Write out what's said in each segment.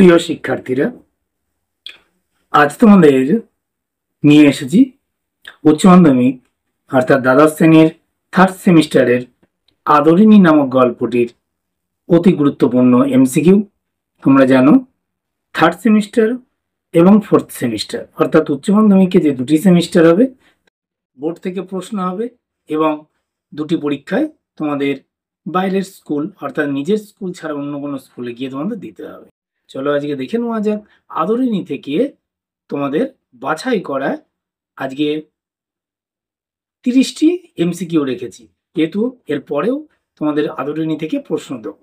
প্রিয় শিক্ষার্থীরা, আজ তোমাদের নিয়ে এসেছি উচ্চ মাধ্যমিক অর্থাৎ দ্বাদশ শ্রেণীর থার্ড সেমিস্টারের আদরিণী নামক গল্পটির অতি গুরুত্বপূর্ণ এমসিকিউ। তোমরা জানো থার্ড সেমিস্টার এবং ফোর্থ সেমিস্টার অর্থাৎ উচ্চ মাধ্যমিকে যে দুটি সেমিস্টার হবে, বোর্ড থেকে প্রশ্ন হবে এবং দুটি পরীক্ষায় তোমাদের বাইরের স্কুল অর্থাৎ নিজের স্কুল ছাড়া অন্য কোনো স্কুলে গিয়ে তোমাদের দিতে হবে। চলো আজকে দেখে নেওয়া যাক আদরিণী থেকে তোমাদের বাছাই করা আজকে 30টি এমসিকিউ রেখেছি, যেহেতু এর পরেও তোমাদের আদরিণী থেকে প্রশ্ন দেবো।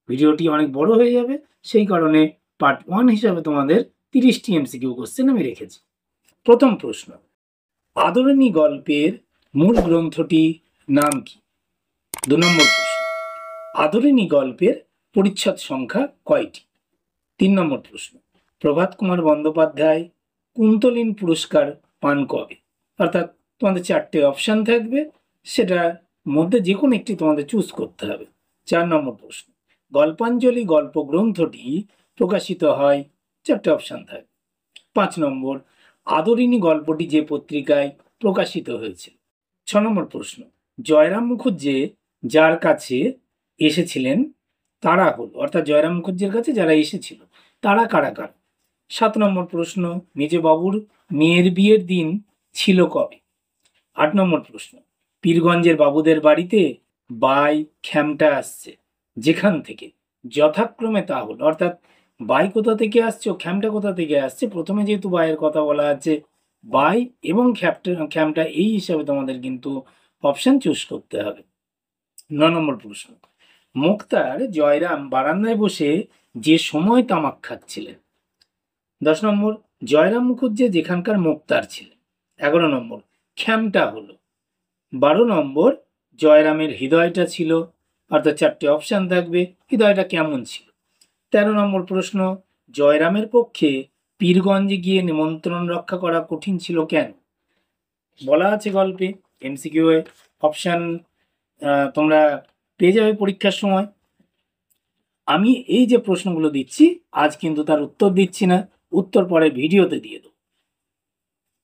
ভিডিওটি অনেক বড় হয়ে যাবে, সেই কারণে পার্ট 1 হিসাবে তোমাদের 30টি এমসিকিউ কোশ্চেন আমি রেখেছি। প্রথম প্রশ্ন, আদরিণী গল্পের মূল গ্রন্থটি নাম কি? 2 নম্বর প্রশ্ন, আদরিণী গল্পের পরিচ্ছদ সংখ্যা কয়টি? 3 নম্বর প্রশ্ন, প্রভাত কুমার বন্দ্যোপাধ্যায় কুন্তলীন পুরস্কার পান কবে? অর্থাৎ তোমাদের 4টে অপশান থাকবে, সেটার মধ্যে যে কোনো একটি তোমাদের চুজ করতে হবে। 4 নম্বর প্রশ্ন, গল্পাঞ্জলি গল্প গ্রন্থটি প্রকাশিত হয়, 4টে অপশান থাকবে। 5 নম্বর, আদরিণী গল্পটি যে পত্রিকায় প্রকাশিত হয়েছিল। 6 নম্বর প্রশ্ন, জয়রাম মুখুজ্জে যার কাছে এসেছিলেন তারা হল, অর্থাৎ জয়রাম মুখুজ্জের কাছে যারা এসেছিল তারা কারা কারা? 7 নম্বর প্রশ্ন, মেজবাবুর মেয়ের বিয়ের দিন ছিল কবে? 8 নম্বর প্রশ্ন, পীরগঞ্জের বাবুদের বাড়িতে বাই খ্যামটা আসছে যেখান থেকে যথাক্রমে তা হল, অর্থাৎ বাই কোথা থেকে আসছে ও খ্যামটা কোথা থেকে আসছে, প্রথমে যেহেতু বাইয়ের কথা বলা আছে, বাই এবং খ্যামটা এই হিসাবে তোমাদের কিন্তু অপশন চুজ করতে হবে। 9 নম্বর প্রশ্ন, মুক্তার জয়রাম বারান্দায় বসে যে সময় তামাক খাচ্ছিলেন। 10 নম্বর, জয়রাম মুখুজ্জে যেখানকার মুক্তার ছিলেন। 11 নম্বর, খ্যামটা হলো। 12 নম্বর, জয়রামের হৃদয়টা ছিল, অর্থাৎ 4টে অপশান থাকবে, হৃদয়টা কেমন ছিল। 13 নম্বর প্রশ্ন, জয়রামের পক্ষে পীরগঞ্জে গিয়ে নিমন্ত্রণ রক্ষা করা কঠিন ছিল কেন? বলা আছে গল্পে, এমসিকিউ এ অপশান তোমরা পেয়ে যাবে পরীক্ষার সময়। আমি এই যে প্রশ্নগুলো দিচ্ছি আজ কিন্তু তার উত্তর দিচ্ছি না, উত্তর পরে ভিডিওতে দিয়ে দেবো।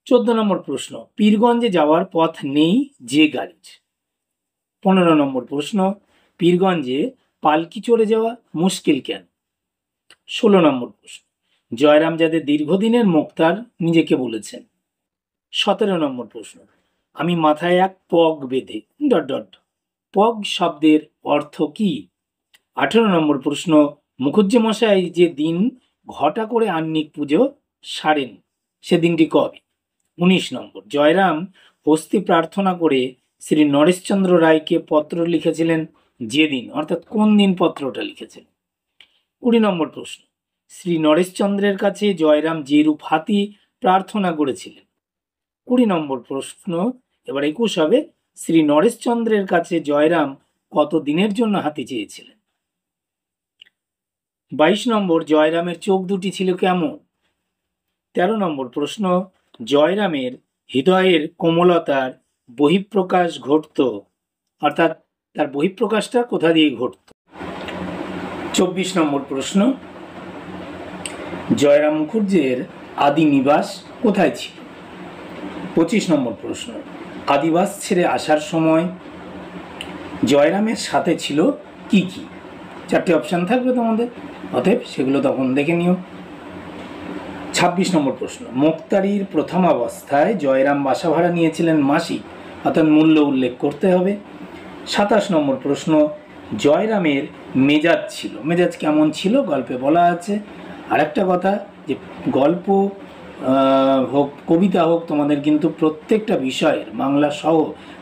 14 নম্বর প্রশ্ন, পীরগঞ্জে যাওয়ার পথ নেই যে গাড়ির। 15 নম্বর প্রশ্ন, পীরগঞ্জে পালকি চড়ে যাওয়া মুশকিল কেন? 16 নম্বর প্রশ্ন, জয়রাম যাদের দীর্ঘদিনের মুক্তার নিজেকে বলেছেন। 17 নম্বর প্রশ্ন, আমি মাথায় এক পগ বেঁধে ... পগ শব্দের অর্থ কি? 18 নম্বর প্রশ্ন, মুখুজ্জে মশাই যে দিন ঘটা করে আহ্নিক পুজো সারেন সে দিনটি কবে? 19 নম্বর, জয়রাম হস্তি প্রার্থনা করে শ্রী নরেশচন্দ্র রায়কে পত্র লিখেছিলেন যেদিন, অর্থাৎ কোন দিন পত্রটা লিখেছিলেন? 20 নম্বর প্রশ্ন, শ্রী নরেশচন্দ্রের কাছে জয়রাম যে রূপ হাতি প্রার্থনা করেছিলেন। 20 নম্বর প্রশ্ন, এবার 21 হবে, শ্রী নরেশচন্দ্রের কাছে জয়রাম কত দিনের জন্য হাতি চেয়েছিলেন? 22 নম্বর, জয়রামের চোখ দুটি ছিল কেমন? 13 নম্বর প্রশ্ন, জয়রামের হৃদয়ের কোমলতার বহিঃপ্রকাশ ঘটত, অর্থাৎ তার বহিঃপ্রকাশটা কোথা দিয়ে ঘটত? 24 নম্বর প্রশ্ন, জয়রাম মুখুজ্জের আদি নিবাস কোথায় ছিল? 25 নম্বর প্রশ্ন, আদিবাস ছেড়ে আসার সময় জয়রামের সাথে ছিল কি কি? 4টে অপশান থাকবে তোমাদের, অতএব সেগুলো তখন দেখে নিও। 26 নম্বর প্রশ্ন, মুক্তারির প্রথম অবস্থায় জয়রাম বাসা ভাড়া নিয়েছিলেন মাসিক, অর্থাৎ মূল্য উল্লেখ করতে হবে। 27 নম্বর প্রশ্ন, জয়রামের মেজাজ ছিল, মেজাজ কেমন ছিল গল্পে বলা আছে। আরেকটা কথা, যে গল্প হোক কবিতা হোক, তোমাদের কিন্তু প্রত্যেকটা বিষয়ের বাংলা সহ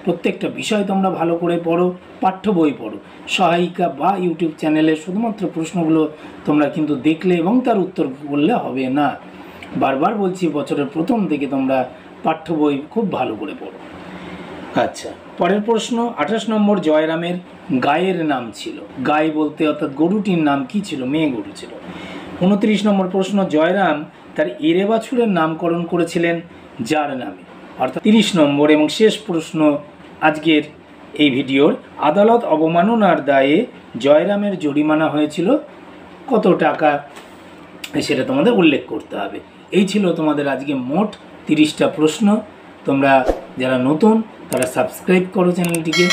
প্রত্যেকটা বিষয় তোমরা ভালো করে পড়ো, পাঠ্য বই পড়ো। সহায়িকা বা ইউটিউব চ্যানেলে শুধুমাত্র প্রশ্নগুলো তোমরা কিন্তু দেখলে এবং তার উত্তর বললে হবে না। বারবার বলছি, বছরের প্রথম থেকে তোমরা পাঠ্য বই খুব ভালো করে পড়ো। আচ্ছা, পরের প্রশ্ন 28 নম্বর, জয়রামের গায়ের নাম ছিল, গাই বলতে অর্থাৎ গরুটির নাম কি ছিল? মেয়ে গরু ছিল। 29 নম্বর প্রশ্ন, জয়রাম তার এরে বাছুরের নামকরণ করেছিলেন যার নামে, অর্থাৎ 30 নম্বর এবং শেষ প্রশ্ন আজকের এই ভিডিওর, আদালত অবমাননার দায়ে জয়রামের জরিমানা হয়েছিল কত টাকা? সেটা তোমাদের উল্লেখ করতে হবে। এই ছিল তোমাদের আজকে মোট 30টা প্রশ্ন। তোমরা যারা নতুন তারা সাবস্ক্রাইব করো চ্যানেলটিকে।